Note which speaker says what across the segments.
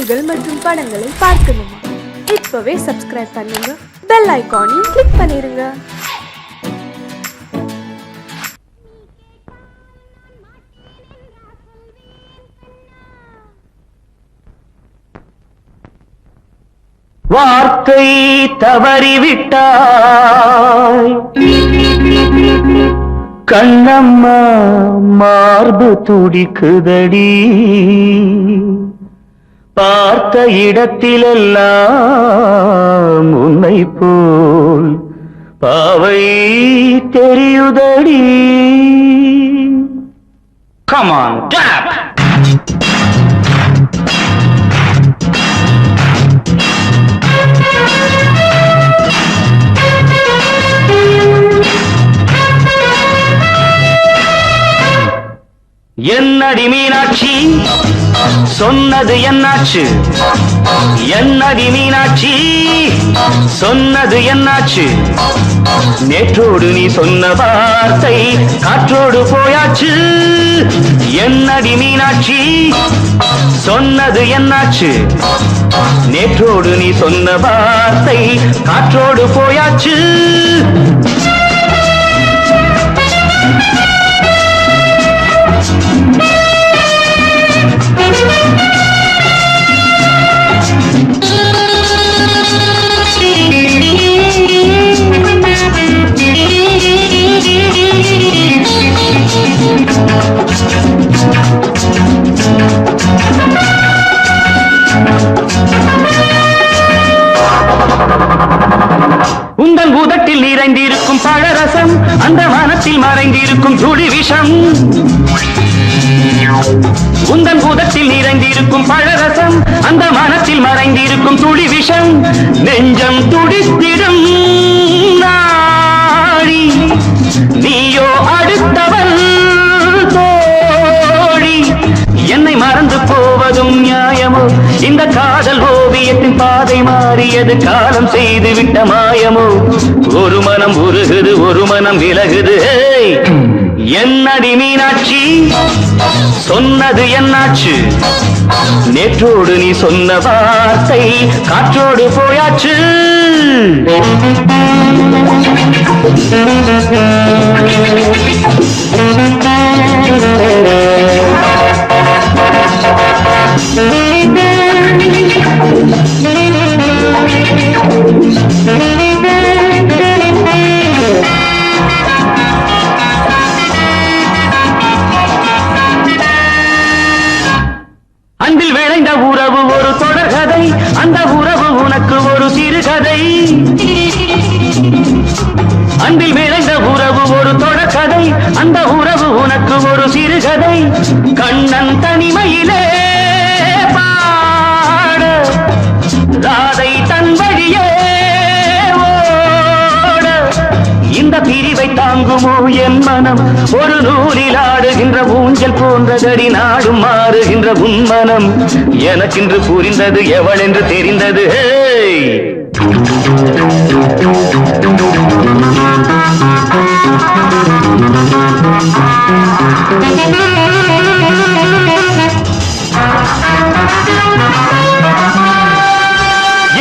Speaker 1: நிகழ்ச்சிகள் மற்றும் படங்களை பார்க்கணுமா? இப்பவே சப்ஸ்கிரைப் பண்ணுங்க, பெல் ஐகானையும் கிளிக் பண்ணிருங்க.
Speaker 2: வார்த்தை தவறிவிட்டாய் கண்ணம்மா, மார்பு துடிக்குதடி. பார்த்த இடத்திலெல்லாம் உன்னை போல் பாவை தெரியுதடி. Come on, tap! என்னடி மீனாட்சி, சொன்னது என்னாச்சு? என்னடி மீனாட்சி, சொன்னது என்னாச்சு? நேற்றோடு நீ சொன்ன வார்த்தை காற்றோடு போயாச்சு. என்னடி மீனாட்சி, சொன்னது என்னாச்சு? நேற்றோடு நீ சொன்ன வார்த்தை காற்றோடு போயாச்சு. உந்தன் உதட்டில் நிறைந்திருக்கும் பழரசம், அந்த மனத்தில் மறைந்திருக்கும் துளி விஷம். உந்தன் உதட்டில் நிறைந்திருக்கும் பழரசம், அந்த மனத்தில் மறைந்திருக்கும் துளி விஷம். நெஞ்சம் துடித்திடும் நாடி, நீயோ அடுத்தவள் தோழி. என்னை மறந்து போவதும் நியாயமோ? இந்த காதல் ஓவியத்தின் பாதை மாறியது, காலம் செய்து விட்ட மாயமோ? ஒரு மனம் உருகுது, ஒரு மனம் விலகுது. என்னடி மீனாட்சி, சொன்னது என்னாச்சு? நேற்றோடு நீ சொன்ன வார்த்தை காற்றோடு போயாச்சு. அன்பில் விளைந்த உறவு ஒரு தொடர்கதை, அந்த உறவு உனக்கு ஒரு சிறுகதை. அன்பில் விளைந்த உறவு ஒரு தொடர்கதை, அந்த உறவு உனக்கு ஒரு சிறுகதை. கண்ணன் தனிமையிலே பாட, ராதை தன் வழியே ஓட. இந்த பிரிவை தாங்குமோ என் மனம்? ஒரு நூலில் ஆடுகின்ற ஊஞ்சல் போன்றதடி நாடும் மாறுகின்ற உன்மனம். எனக்கென்று புரிந்தது எவள் என்று தெரிந்தது.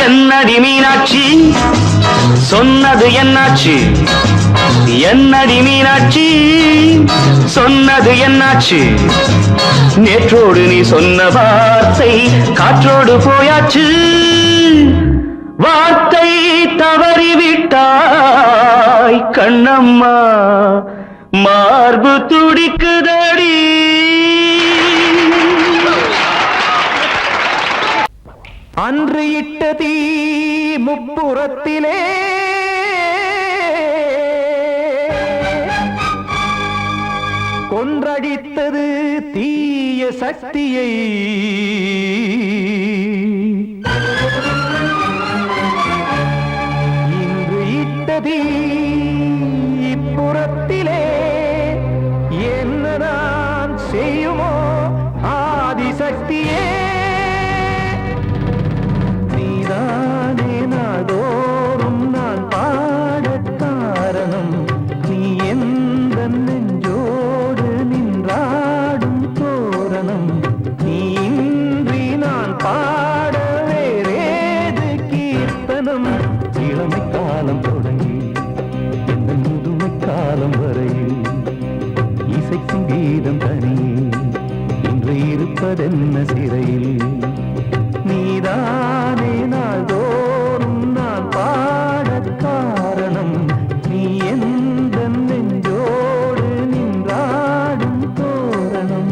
Speaker 2: என்னடி மீனாட்சி, சொன்னது என்னாச்சு? என்னடி மீனாட்சி, சொன்னது என்னாச்சு? நேற்றோடு நீ சொன்ன வார்த்தை காற்றோடு போயாச்சு. வார்த்தை தவறிவிட்டாய் கண்ணம்மா, மார்பு துடிக்குதடி. அன்று இட்ட தீ முப்புறத்திலே கொன்றடித்தது தீய சக்தியை. இன்று இட்ட தீ இப்புறத்திலே என்ன நான் செய்யுமோ ஆதிசக்தியே. நீதானே நாள்தோறும் நான் பாடக் காரணம், நீ எந்த நெஞ்சோடு நின்றாடும் தோரணம். நீ இன்றி
Speaker 3: இருப்பதென்ன சிறையில் நீதானே நாள்தோறும் நான் பாடக் காரணம் நீ எந்த நெஞ்சோடு நின்றாடும் தோரணம்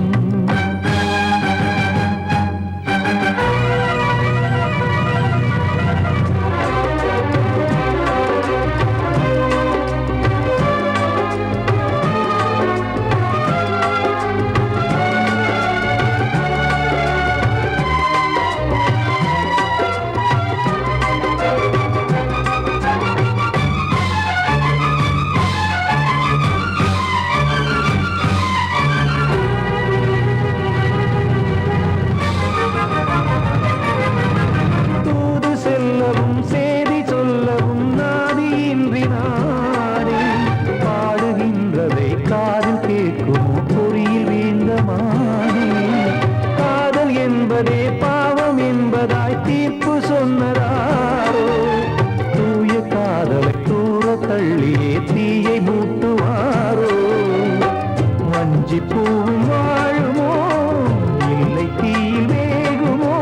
Speaker 3: பாவம் என்பதாய் தீர்ப்பு சொன்னதாரோ தூய காதலை தூர தள்ளியே தீயை மூட்டுவாரோ வஞ்சி பூவும் வாழுமோ இல்லை தீயில் வேகுமோ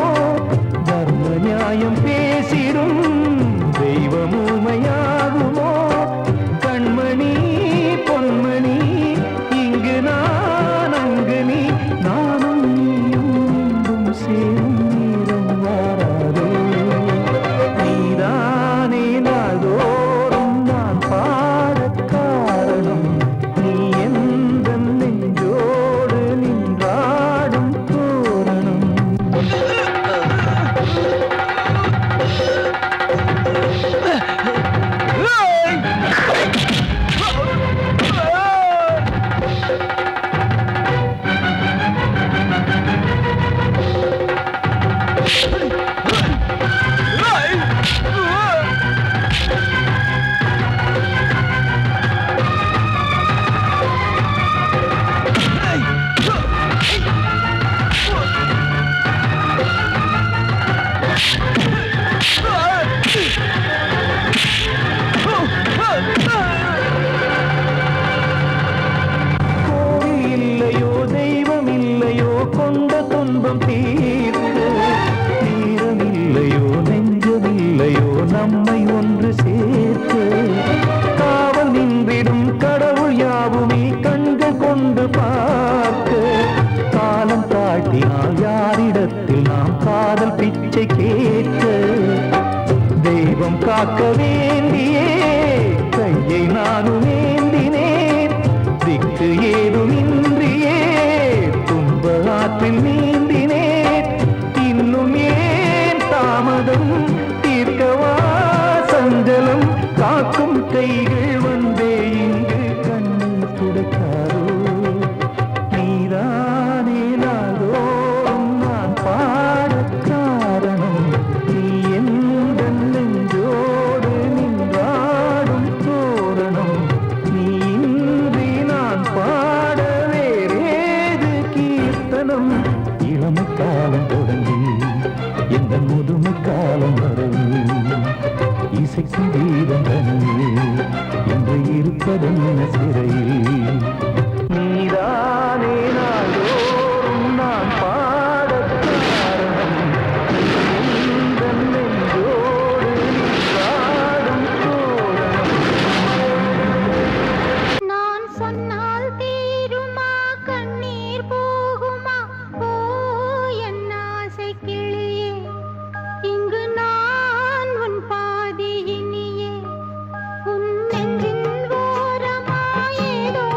Speaker 3: தர்ம நியாயம் பேசிடும் தெய்வம் ஊமையாகுமோ கண்மணி பொன்மணி இங்கு நான் அங்கு நீ நானும் சேரும் நேரம் வாராதோ நீதானே நாள்தோறும் நான் பாடக் காரணம் நீ எந்த நெஞ்சோடு நின்றாடும் தோரணம் கொண்ட துன்பம் தீர்க்க நேரமில்லையோ நெஞ்சமில்லையோ நம்மை ஒன்று சேர்க்க காவல் நின்றிடும் கடவுள் யாவுமே கண்கள் கொண்டு பார்க்க காலம் தாட்டினால் யாரிடத்தில் நாம் காதல் பிச்சை கேட்க தெய்வம் காக்க வேண்டியே கையை நானும் ஏந்தினேன் திக்கு ஏதுமின்றியே ஆற்றில் நீந்தினேன் இன்னும் ஏன் தாமதம் தீர்க்கவா சஞ்சலம் காக்கும் கைகள் வந்தே இங்கு கண்ணீர் துடைக்காரோ நீதானே நாள்தோறும் நான் பாடக் காரணம் நீ எந்த நெஞ்சோடு நின்றாடும் தோரணம் நீ இன்றி நான் பாட வேறேது கீர்த்தனம் இளமை காலம் தொடங்கி எந்த முதுமை காலம் வரையில் இசைக்கும் கீதம் தனியே என்று இருப்பதென்ன சிறையில் நீதானே நாள்தோறும் நான் பாடக் காரணம் எந்த நெஞ்சோடு நின்றாடும் தோரணம்
Speaker 4: நான் சொன்னால் தீருமா கண்ணீர் போகுமா ஓ என் ஆசை கிளியே இங்கு நான் உன் பாதி இனியே உன் நெஞ்சின் ஓரமாயேதோ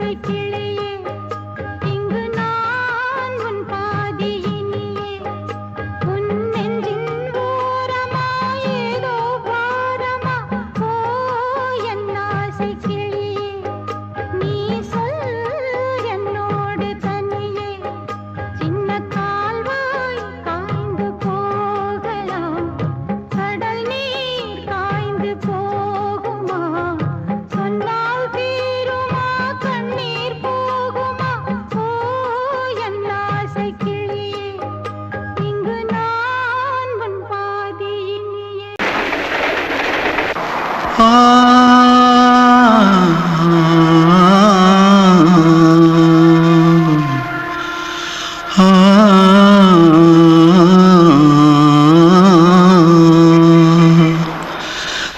Speaker 4: ஆசை கிளியே இங்கு நான் உன் பாதியினியே உன் நெஞ்சின் ஓரமா ஏதோ பாரமா ஓ என் ஆசை கிளியே நீ சொல் என்னோடு தனியே சின்ன கால்வாய் காய்ந்து போகலாம் கடல் நீர் காய்ந்து போகுமா சொன்னால் தீருமா கண்ணீர் போகுமா ஓ என் ஆசை கிளியே இங்கு நான் உன் பாதியினியே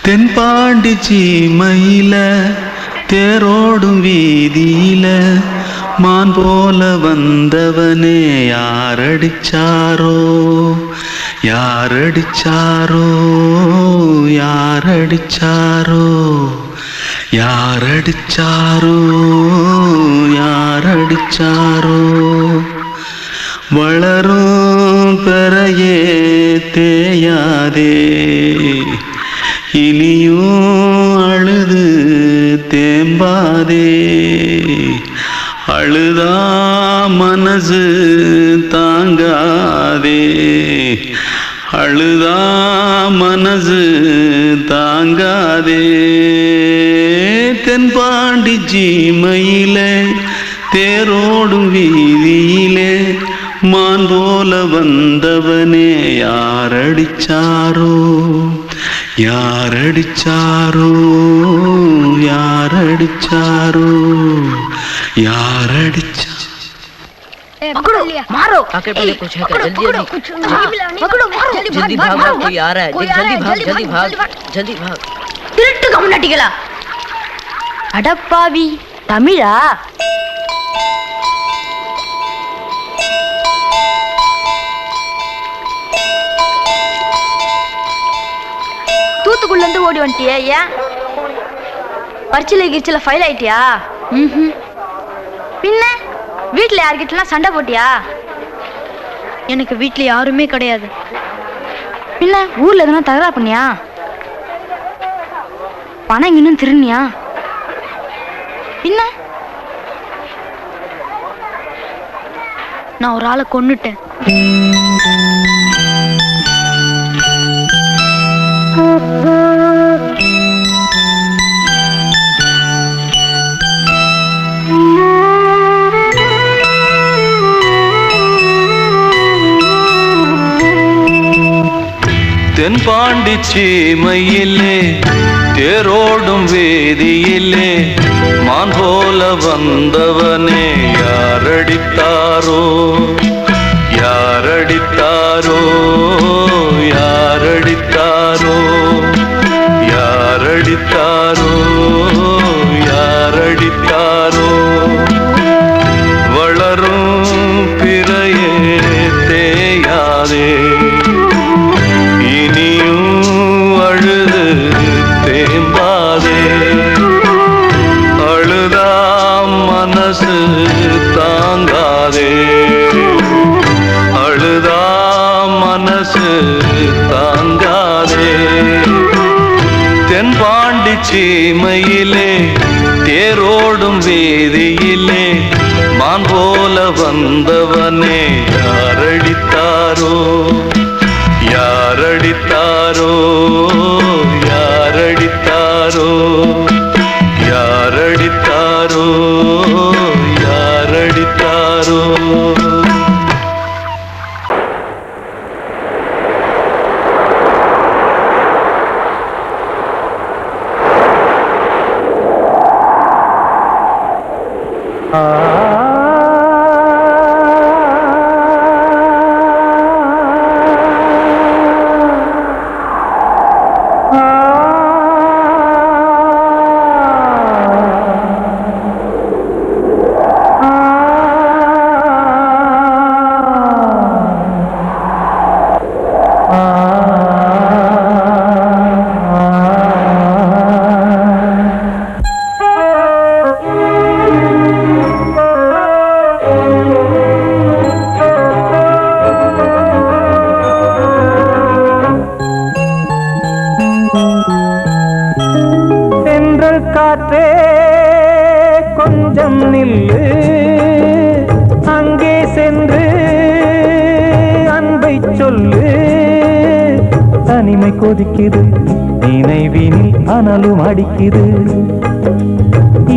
Speaker 3: தென்பாண்டி சீமையில தேரோடும் வீதியில மான் போல வந்தவனே யாரடிச்சாரோ யாரடிச்சாரோ யாரடிச்சாரோ யாரடிச்சாரோ யாரடிச்சாரோ வளரும் பெறையே தேயாதே இனியும் அழுது தேம்பாதே அழுதா மனசு தாங்காதே அழுதா மனசு தாங்காதே தென்பாண்டி சீமையிலே தேரோடும் வீதியிலே மான் போல வந்தவனே யாரடிச்சாரோ யாரடிச்சாரோ யாரடிச்சாரோ யாரடிச்சா
Speaker 5: पकड़ो मारो
Speaker 6: आके पहले कुछ है क्या जल्दी जल्दी
Speaker 5: पकड़ो मारो
Speaker 6: जल्दी भाग भाग कोई आ रहा है जल्दी भाग जल्दी भाग
Speaker 5: திருட்டு கம்னாட்டிகளா அடப்பாவி தமிழா தூத்துக்குள்ள இருந்து ஓடி வந்துட்டியா ஏன் பரிச்சையில கிரிச்சில ஃபைல் ஆயிட்டியா பின்ன வீட்டுல யார்கிட்டலாம் சண்டை போட்டியா எனக்கு வீட்டுல யாருமே கிடையாது பின்ன ஊர்ல எதுனா தகராறு பண்ணியா பணம் இன்னும் திருநியா பின்ன நான் ஒரு ஆளை கொன்னுட்டேன்
Speaker 3: தென்பாண்டி சீமையிலே தேரோடும் வேதியிலே மான் போல வந்தவனே யாரடித்தாரோ யாரடித்தாரோ யாரடித்தாரோ யாரடித்தாரோ யாரடித்தாரோ வளரும் பிறையே தேயாதே இனியும் அழுது தேம்பாதே அழுதா மனசு தாங்காதே அழுதா மனசு தாங்காதே தென்பாண்டி சீமையிலே தேரோடும் வீதியிலே மான் போல வந்தவனே யாரடித்தாரோ யாரடித்தாரோ யாரடித்தாரோ யாரடித்தாரோ யாரடித்தாரோ
Speaker 7: கொஞ்சம் நில்லு அங்கே சென்று அன்பை சொல்லு தனிமை கொதிக்குது நினைவினில் அனலும் அடிக்குது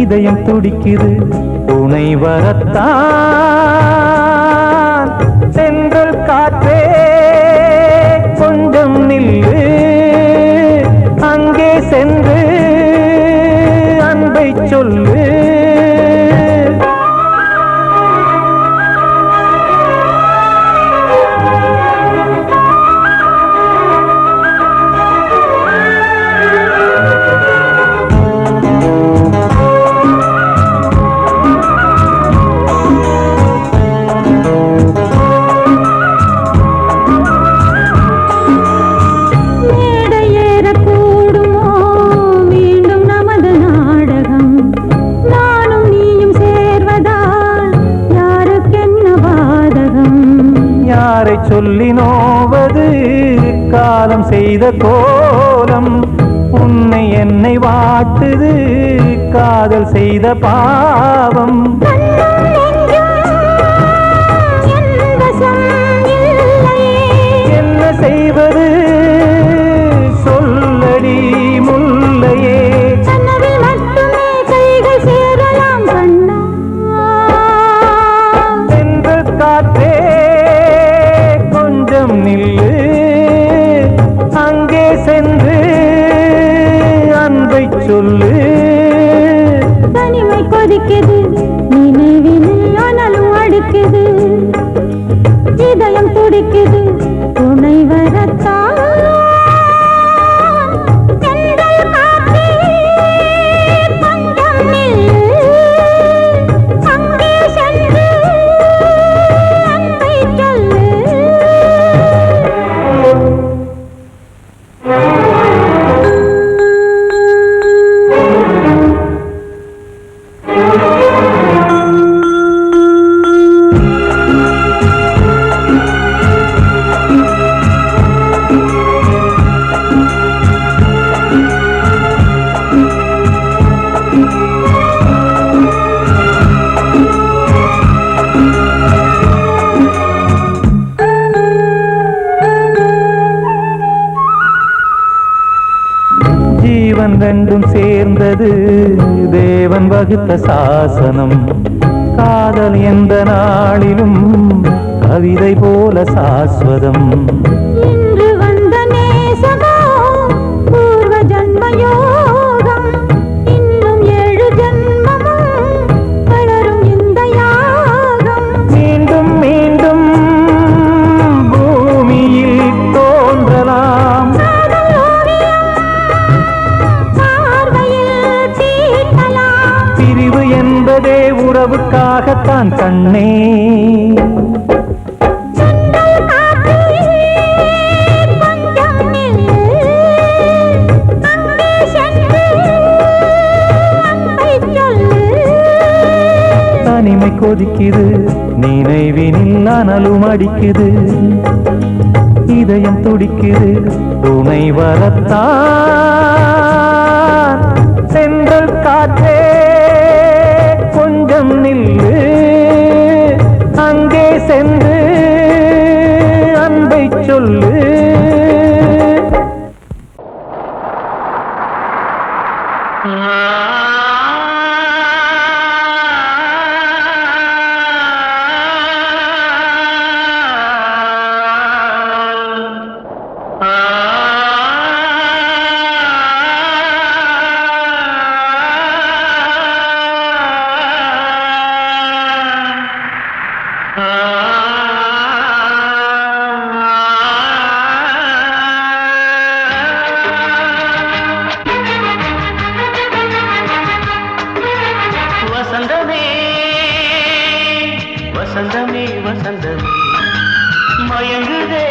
Speaker 7: இதயம் துடிக்குது துணை வரத்தான் சென்றல் காற்றே கொஞ்சம் நில்லு அங்கே சென்று அன்பை சொல்லு சொல்லி நோவது காலம் செய்த கோலம் உன்னை என்னை வாட்டுது காதல் செய்த பாவம் என்ன செய்வது சொல்லடி முல்லையே சென்று காற்றே நில்லு அங்கே சென்று அன்பை சொல்லு
Speaker 4: தனிமை கொதிக்குது நினைவினில் அனலும் அடிக்குது இதயம் துடிக்குது துணை வரத்தான்
Speaker 7: ரெண்டும் சேர்ந்தது தேவன் வகுத்த சாசனம் காதல் எந்த நாளிலும் கவிதை போல சாஸ்வதம்
Speaker 4: இன்று வந்த நேசமோ பூர்வ ஜன்மயோகம் இன்னும் 7 ஜன்மமும் வளரும் இந்த யாகம்
Speaker 7: மீண்டும் மீண்டும் பூமியில் தோன்றலாம் பிரிவு என்பதே உறவுக்காகத்தான் கண்ணே தனிமை கொதிக்குது நினைவினில் அனலும் அடிக்குது இதயம் துடிக்குது துணை வரத்தான் சென்றல் காற்றே கொஞ்சம் நில்லு அங்கே சென்று அன்பை சொல்லு
Speaker 2: வசந்தமே வசந்தமே வசந்தமே மயங்குதே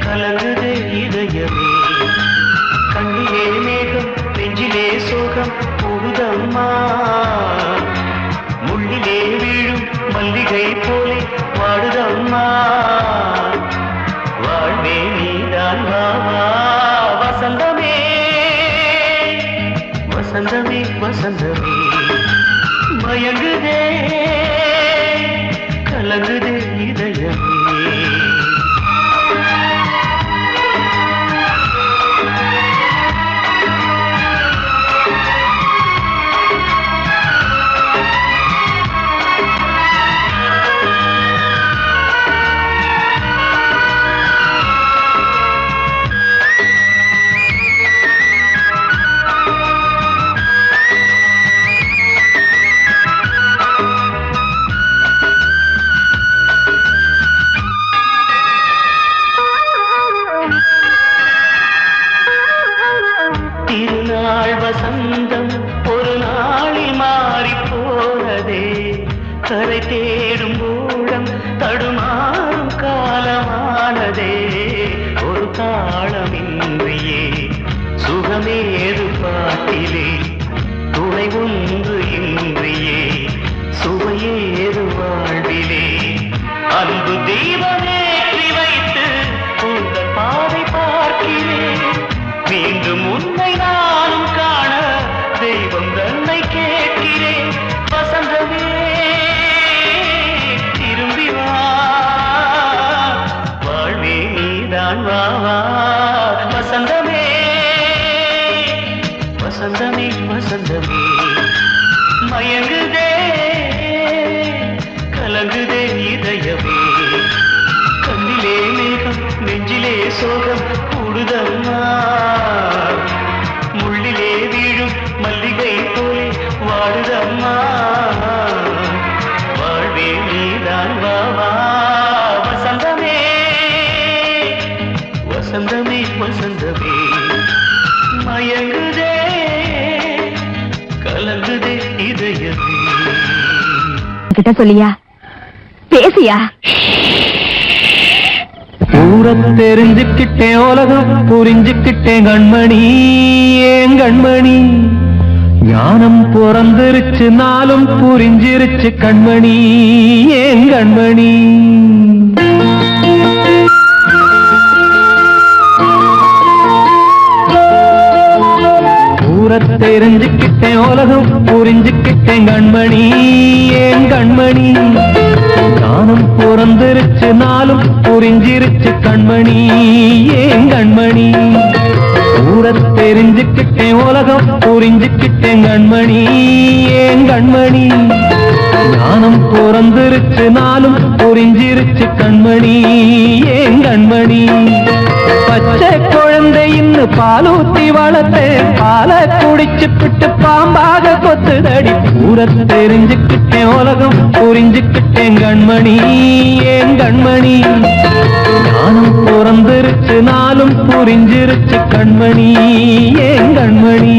Speaker 2: கலங்குதே இதயமே கண்ணிலே மேகம் நெஞ்சிலே சோகம் கூடுதம்மா முள்ளிலே வீழும் மல்லிகை போலே வாடுதம்மா வாழ்வே நீதான் வாவா வசந்தமே வசந்தமே வசந்தமே வசந்தமே மயங்குதே கலங்குதே இதயமே திருநாள் வசந்தம் ஒரு நாளில் மாறி போனதே கரை தேடும் ஊழம் தடுமாறும் காலமானதே ஒரு தாளமின்றியே சுகமேது பாட்டிலே துணை ஒன்று இன்றியே சுவையேது வாழ்விலே அன்பு தீபமேற்றி வைத்து உங்கள் பாதை பார்க்கிறேன் மீண்டும் உன்னை நானும் காண தெய்வம் தன்னை கேட்கிறேன் வசந்தமே திரும்பி வா வாழ்வே நீதான் வா வா வசந்தமே வசந்தமே வசந்தமே மயங்குதே கலங்குதே இதயமே கண்ணிலே மேகம் நெஞ்சிலே சோகம் கூடுதம்மா முள்ளிலே வீழும் மல்லிகை போலே வாடுதம்மா வாழ்வே நீதான் வா வா வசந்தமே வசந்தமே வசந்தமே மயங்குதே கலங்குதே இதயமே
Speaker 5: கிட்ட சொல்லியா பேசியா
Speaker 7: ஊரத் தெரிஞ்சுக்கிட்டேன் உலகம் புரிஞ்சுக்கிட்டேன் கண்மணி ஏன் கண்மணி ஞானம் பிறந்திருச்சு நாளும் புரிஞ்சிருச்சு கண்மணி ஏன் கண்மணி ஊரத் தெரிஞ்சுக்கிட்டேன் உலகம் புரிஞ்சுக்கிட்டேன் கண்மணி ஏன் கண்மணி ஞானம் பிறந்திருச்சு நாளும் புரிஞ்சிருச்சு கண்மணி ஏன் கண்மணி ஊரத் தெரிஞ்சுக்கிட்டேன் உலகம் புரிஞ்சுக்கிட்டேன் கண்மணி ஏன் கண்மணி ஞானம் பிறந்திருச்சு நாளும் புரிஞ்சிருச்சு கண்மணி ஏன் கண்மணி பச்சை குழந்தை இன்னும் பாலூத்தி வளர்த்து பால குடிச்சு பிட்டு பாம்பாக கொத்துதடி ஊரத் தெரிஞ்சுக்கிட்டேன் உலகம் புரிஞ்சுக்கிட்டேன் கண்மணி ஏன் கண்மணி ஞானம் பிறந்திருச்சு நாளும் புரிஞ்சிருச்சு கண்மணி ஏன் கண்மணி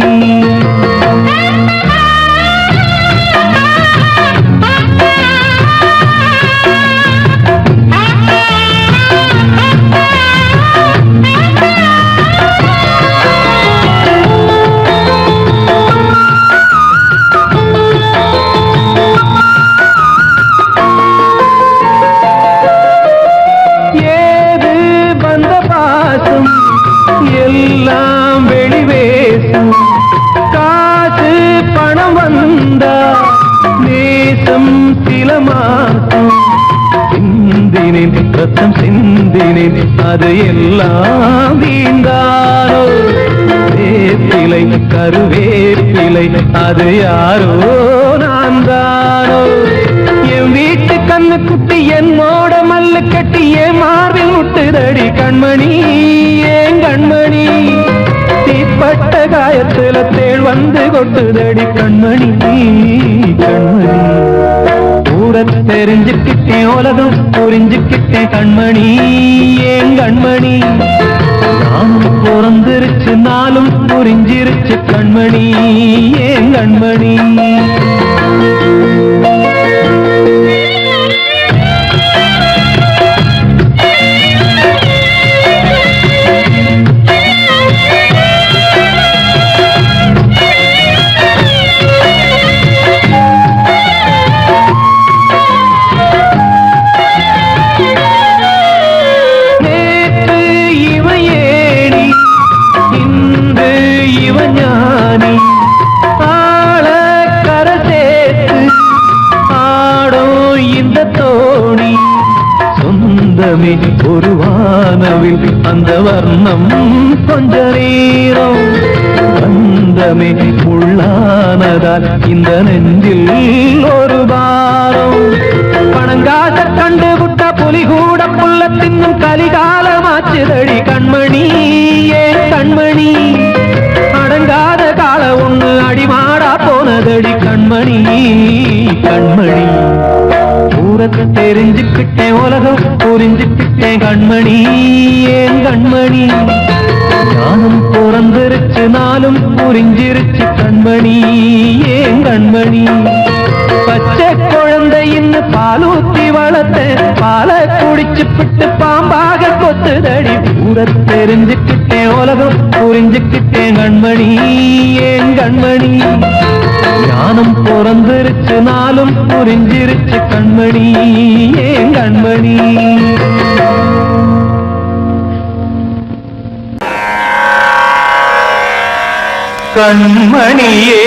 Speaker 7: எல்லாம் வெளிவேசும் காசு பணம் வந்தா நேசம் சில மாசம் சிந்தினேன் ரத்தம் சிந்தினேன் அது எல்லாம் வீந்தாரோ வேப்பிலை கருவேப்பிலை அது யாரோ நான் தானோ என் வீட்டு கண்ணு குட்டி என்னோட மல்லு கட்டி என் மார்பில் முட்டுதடி கண்மணி ஏன் கண்மணி தீப்பட்ட காயத்துல தேள் வந்து கொட்டுதடி கண்மணி கண்மணி ஊரத் தெரிஞ்சுக்கிட்டேன் உலகம் புரிஞ்சுக்கிட்டேன் கண்மணி ஏன் கண்மணி நானும் பிறந்திருச்சு நாளும் புரிஞ்சிருச்சு கண்மணி ஏன் கண்மணி இன்று இவ ஞானி ஆள வானவில் அந்த வர்ணம் கொஞ்ச நேரம் பந்தமே உள்ளானதால் இந்த நெஞ்சில் ஒரு பாரம் பணங்காச கண்டு விட்ட புலி கூட புல்ல தின்னும் கலிகாலமாச்சுதடி கண்மணி ஏன் கண்மணி அடங்காத கால ஒண்ணு அடிமாடா போனதடி கண்மணி கண்மணி ஊரத்தை தெரிஞ்சுக்கிட்டேன் உலகம் புரிஞ்சுக்கிட்டேன் கண்மணி ஏன் கண்மணி ஞானம் பிறந்திருச்சு நாளும் புரிஞ்சிருச்சு கண்மணி ஏன் கண்மணி பச்சை குழந்தை இன்னும் பாலூத்தி வளர்த்த பாலை குடிச்சு பிட்டு பாம்பாக கொத்துதடி ஊரை தெரிஞ்சுக்கிட்டேன் உலகம் புரிஞ்சுக்கிட்டேன் கண்மணி ஏன் கண்மணி ஞானம் பிறந்திருச்சு நாளும் புரிஞ்சிருச்சு கண்மணி ஏன் கண்மணி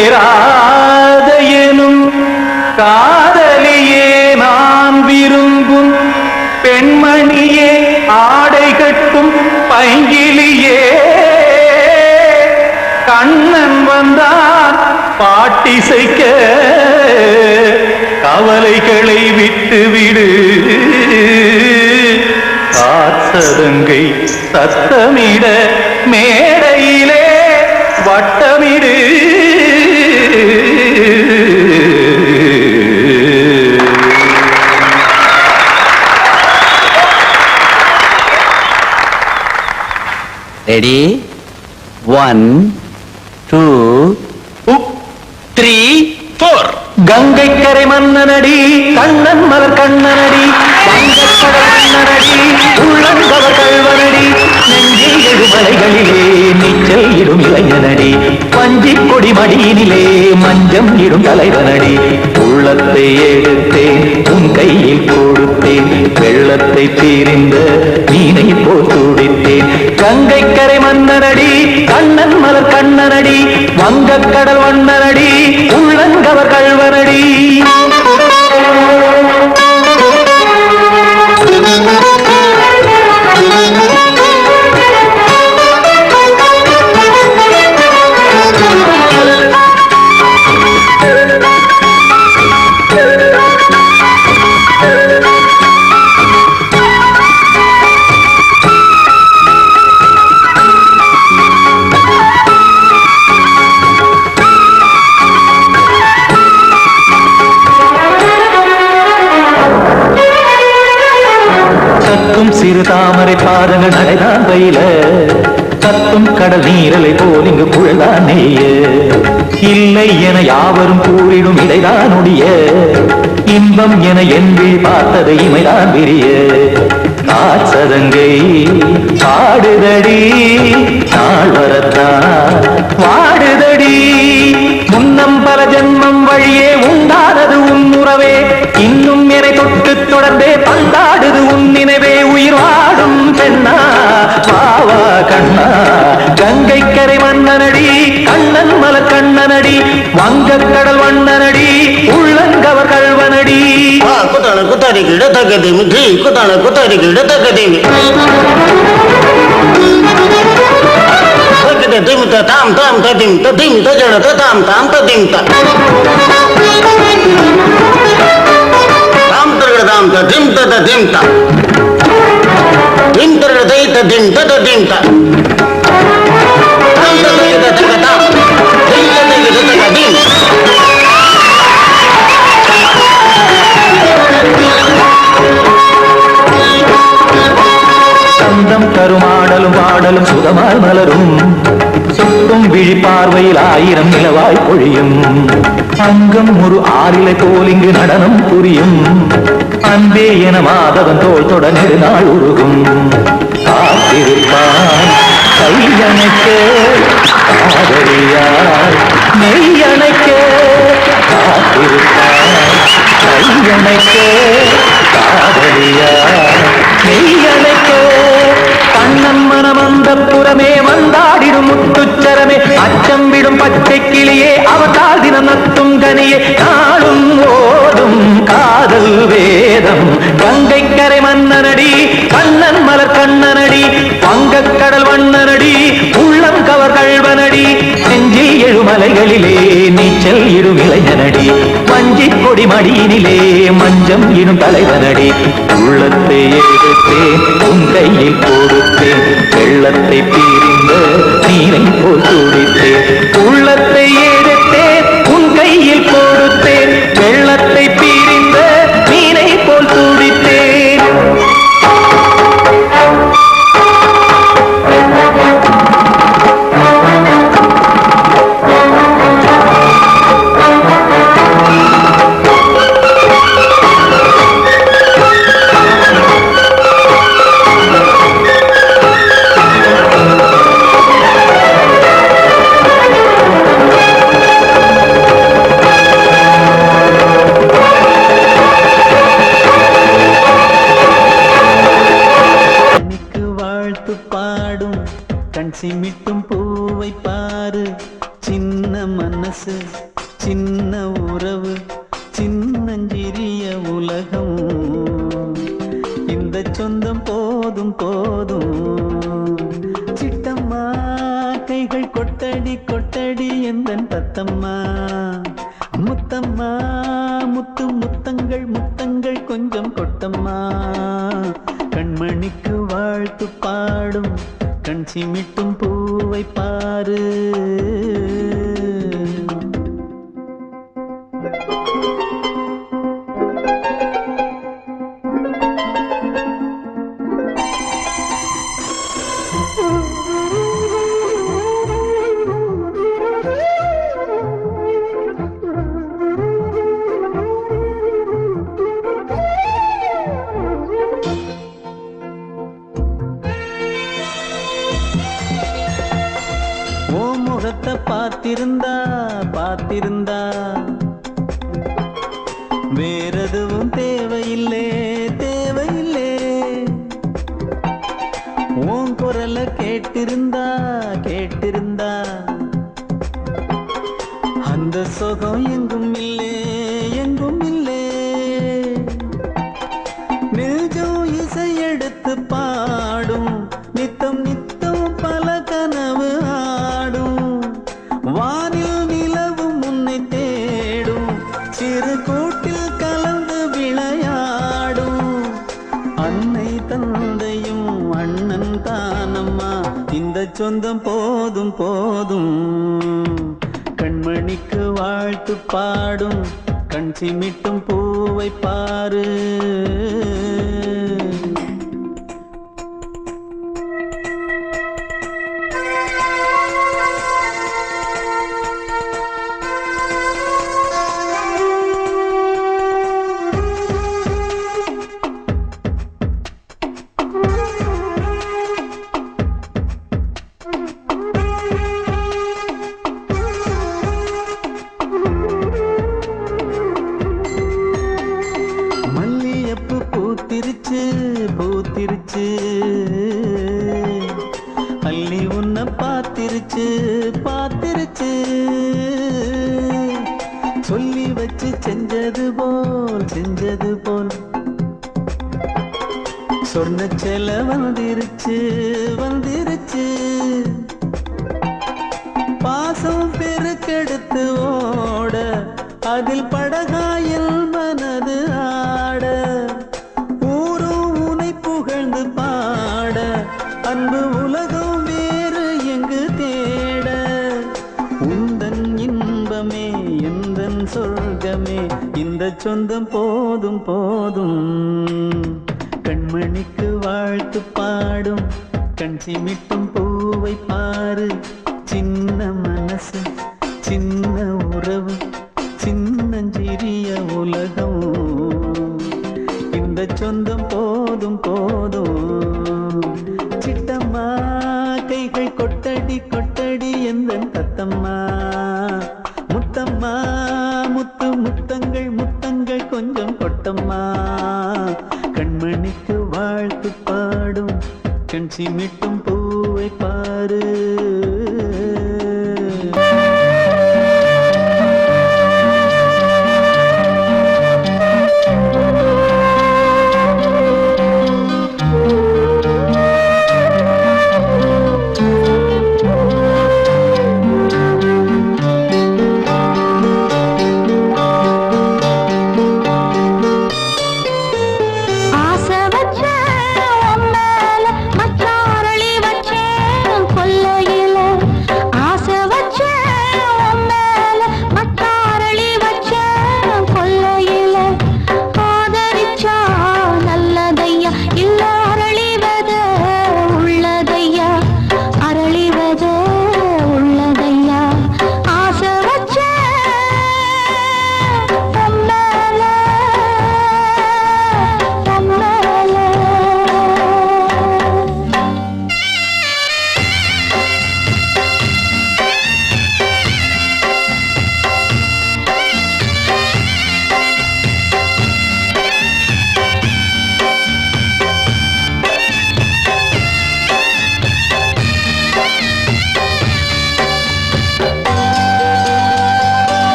Speaker 7: கண்மணியேராத எனும் காதலியே நான் விரும்பும் பெண்மணியே ஆடை கட்டும் பைங்கிலியே கண்ணன் வந்தான் பாட்டிசைக்க கவலைகளை விட்டுவிடு காசதங்கை சத்தமிட மேடையிலே வட்டமிடு
Speaker 2: ரெடி 1 2 3 4 கங்கை கரை மன்னனடி கண்ணன் மலர் கண்ணனடி வங்கக்கடல் மன்னனடி உள்ளங்கவர் கல்வனடி நெஞ்சில் எழுமலைகளிலே நீச்சல் இடும் இளைஞனடி பஞ்சி கொடி மடியினிலே மஞ்சம் இடும் தலைவனடி உள்ளத்தை எடுத்தேன் உன் கையில் கொடுத்தேன் வெள்ளத்தை தீரிந்த மீனை போல் துடித்தேன் கங்கை கரை மன்னனடி கண்ணன் மலர் கண்ணனடி வங்கக்கடல் வண்ணனடி உள்ளங்கவர் கல்வனடி சிறு தாமரை பாதங்கள் நடைதான் பயில கத்தும் கடல் நீரலை போல் இங்கு புழதான் நெய்ய இல்லை என யாவரும் கூறிடும் இடைதான் உடைய இன்பம் என என்பி பார்த்தது இமைதான் விரிய காசதங்கை பாடுதடி நாள் வரத்தான் வாடுதடி முன்னம் பல ஜென்மம் வழியே உண்டானது உன் உறவே இன்னும் என்னை தொட்டு தொடர்ந்தே பந்தாடுது உன் நினைவே உயிர் வாடும் பெண்ணா பாவா கண்ணா கங்கை கரை மன்னனடி கண்ணன் மலர் கண்ணனடி வங்கக்கடல் வண்ணனடி உள்ளங்கவர் கல்வனடி
Speaker 8: குத்தான குத்தாடி கிட தக்கதேமி ஜி குத்தான குத்தாடி கிட தக்கதேமி திம் தாம் தாம் ததிம் ததிம் தஜட தாம் தாம் ததிம் தாம் தரகட தாம் ததிம் ததிம் தாம் திம் தரகட தை ததிம் ததிம் தாம் தாம் ததிம் ததிம் தாம் திம் ததிம் ததிம்
Speaker 7: சந்தம் கருமாடலும் பாடலும் சுகமாய் மலரும் சுற்றும் விழி பார்வையில் ஆயிரம் நிலவாய் பொழியும் அங்கம் ஒரு ஆறிலை போல் இங்கு நடனம் புரியும் அன்பே என மாதவன் தோல் தொட நெடுநாள் உருகும் காத்திருப்பான் கையணைக்க காதலியார் நெய்யணைக்க காத்திருப்பான் கையணைக்க காதலியார் நெய்யணைக்க கண்ணன் மனம் அந்த புறமே வந்தாடிடும் முத்துச்சரமே அச்சம் விடும் பச்சை கிளியே அவதால் தினம் நத்தும் கனியே நாளும் ஓடும் காதல் வேதம் கங்கை கரை மன்னனடி கண்ணன் மலர் கண்ணனடி வங்கக்கடல் வண்ணனடி உள்ளம் கவர் கழ்வனடி நெஞ்சில் எழுமலைகளிலே நீச்சல் இடும் இளைஞனடி வஞ்சி கொடி மடியினிலே மஞ்சம் இடும் தலைவனடி உள்ளத்தை எடுத்தேன் உன் கையில் கொடுத்தேன் வெள்ளத்தை பிரிந்த நீரை போல் துடித்தேன் உள்ளத்தை எடுத்தேன் உன் கையில் கொடுத்தேன் வெள்ளத்தை பிரிந்த நீரை போல் துடித்தேன்
Speaker 9: சிமிட்டும் பூவை பாரு சின்ன மனசு சின்ன உறவு சின்னஞ்சிறிய உலகம் இந்த சொந்தம் போதும் போதும் சிட்டம்மா கைகள் கொட்டடி கொட்டடி எந்தன் தத்தம்மா முத்தம்மா முத்து முத்தங்கள் முத்தங்கள் கொஞ்சம் கொட்டம்மா கண்மணிக்கு வாழ்த்து பாடும் கண் சிமிட்டும் பூவை பாரு பார்த்திருந்தா பார்த்திருந்தா வேறெதுவும் தேவையில்லை தேவையில்லை உன் குரலை கேட்டிருந்தா கேட்டிருந்தா அந்த சுகம் எங்கும் இல்லை எங்கும் இல்லை நெஞ்சம் இசை எடுத்து பாடும் நித்தம் நித்தம் பல கனவு ஆடும் வானில் நிலவும் உன்னை தேடும் சிறு கூட்டில் கலந்து விளையாடும் அன்னை தந்தையும் அண்ணன் தானம்மா இந்த சொந்தம் போதும் போதும் கண்மணிக்கு வாழ்த்து பாடும் கண் சிமிட்டும் பூவை பாரு பூத்திருச்சு பூத்திருச்சு அள்ளி உன்னை பார்த்திருச்சு பார்த்திருச்சு சொல்லி வச்சு செஞ்சது போல் சொன்ன செல வந்துருச்சு வந்துருச்சு பாசம் பெருக்கெடுத்து ஓட அதில் படகாயில் மனது ஆட ஊரும் உனை புகழ்ந்து பாட அன்பு உலகம் வேறு எங்கு தேட உந்தன் இன்பமே எந்தன் சொர்க்கமே இந்த சொந்தம் போதும் போதும் கண்மணிக்கு வாழ்த்து பாடும் கண் சிமிட்டும் பூவை பாரு சின்ன மனசு சின்ன உறவு சின்னஞ்சிறிய உலகம் இந்த சொந்தம் போதும் போதும் சிட்டம்மா கைகள் கொட்டடி கொட்டடி எந்தன் தத்தம்மா முத்தம்மா முத்து முத்தங்கள் முத்தங்கள் கொஞ்சம் கொட்டம்மா கண்மணிக்கு வாழ்த்து பாடும் கண் சிமிட்டும் பூவை பாரு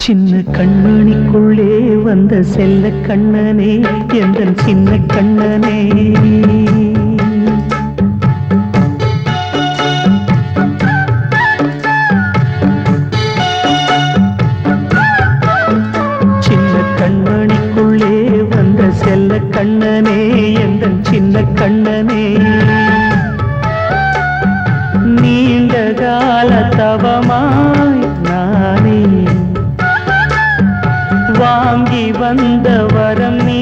Speaker 7: சின்ன கண்மணிக்குள்ளே வந்த செல்ல கண்ணனே எந்தன் சின்ன கண்ணனே சின்ன கண்மணிக்குள்ளே வந்த செல்ல கண்ணனே எந்தன் சின்ன கண்ணனே நீண்ட கால தவமாய் நானே வாங்கி வந்த வரம் நீ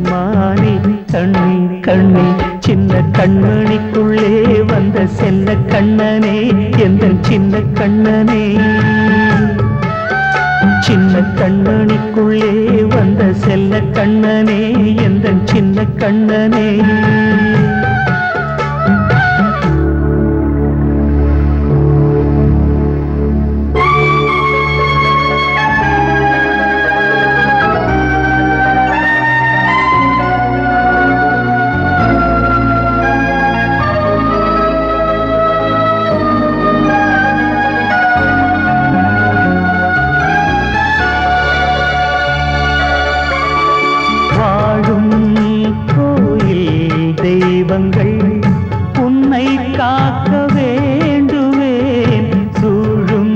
Speaker 7: மானே கண்ணே கண்ணே சின்ன கண்மணிக்குள்ளே வந்த செல்ல கண்ணனே எந்தன் சின்ன கண்ணனே சின்ன கண்மணிக்குள்ளே வந்த செல்ல கண்ணனே எந்தன் சின்ன கண்ணனே உன்னை காக்க வேண்டுவேன் சூழும்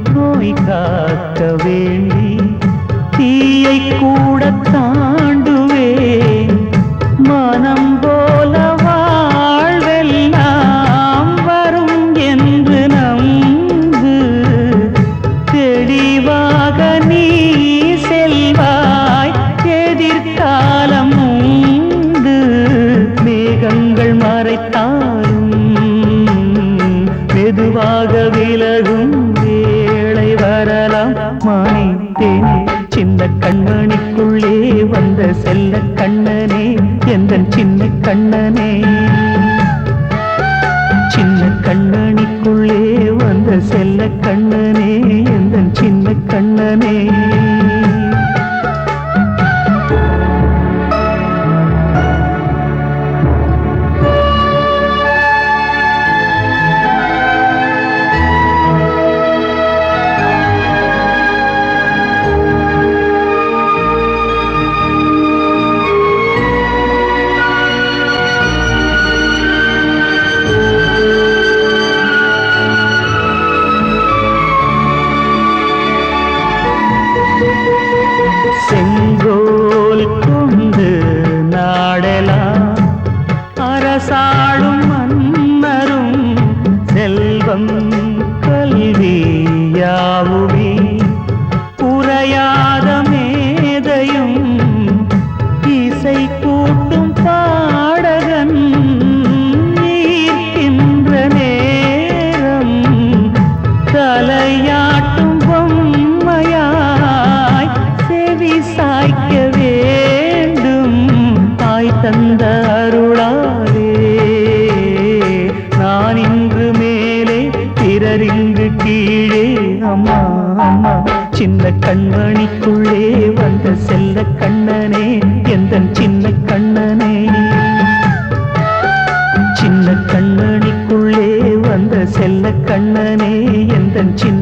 Speaker 7: நோய் காக்க வேண்டி தீயை கூட தாண்டுவேன் மனம் போல வாழ்வெல்லாம் வரும் என்று நம்பு தெளிவாக நீ செல்வாய் எதிர்காலம் மேகங்கள் மறைத்தாலும் மெதுவாக விலகும் வேளை வரலாம் மானித்தேனே சின்ன கண்மணிக்குள்ளே வந்த செல்ல கண்ணனே எந்தன் சின்ன கண்ணனே சின்ன கண்மணிக்குள்ளே வந்த செல்ல கண்ணனே எந்தன் சின்ன கண்ணனே செங்கோல் கொண்டு நாடலாம் அரசாளும் மன்னரும் செல்வம் கல்வியாவுமே உரையாத மேதையும் இசை கூட்டும் பாடகன் ஈர்க்கின்ற நேரம் தலையாட்டும் பொம்மையாய் செவி சாய்க்க வேண்டும் தாய் தந்த அருளாலே நான் இன்று மேலே பிறர் இங்கு கீழே அம்மா அம்மா சின்ன கண்மணிக்குள்ளே வந்த செல்ல கண்ணனே எந்தன் சின்ன கண்ணனே சின்ன கண்மணிக்குள்ளே வந்த செல்ல கண்ணனே எந்தன் சின்ன